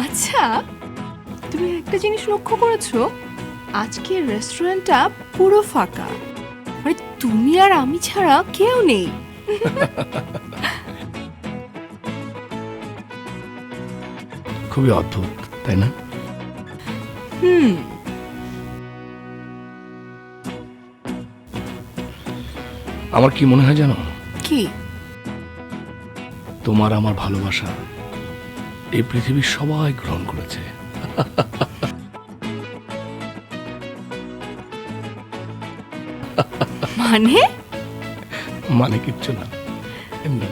আচ্ছা, তুমি একটা জিনিস লক্ষ্য করেছো? আজকে রেস্টুরেন্টটা পুরো ফাঁকা, মানে তুমি আর আমি ছাড়া কেউ নেই। খুবই অদ্ভুত, তাই না? আমার কি মনে হয় জানো? কি? তোমার আমার ভালোবাসা এই পৃথিবীর সবাই গ্রহণ করেছে। মানে? মানে কিচ্ছু না, এমনি।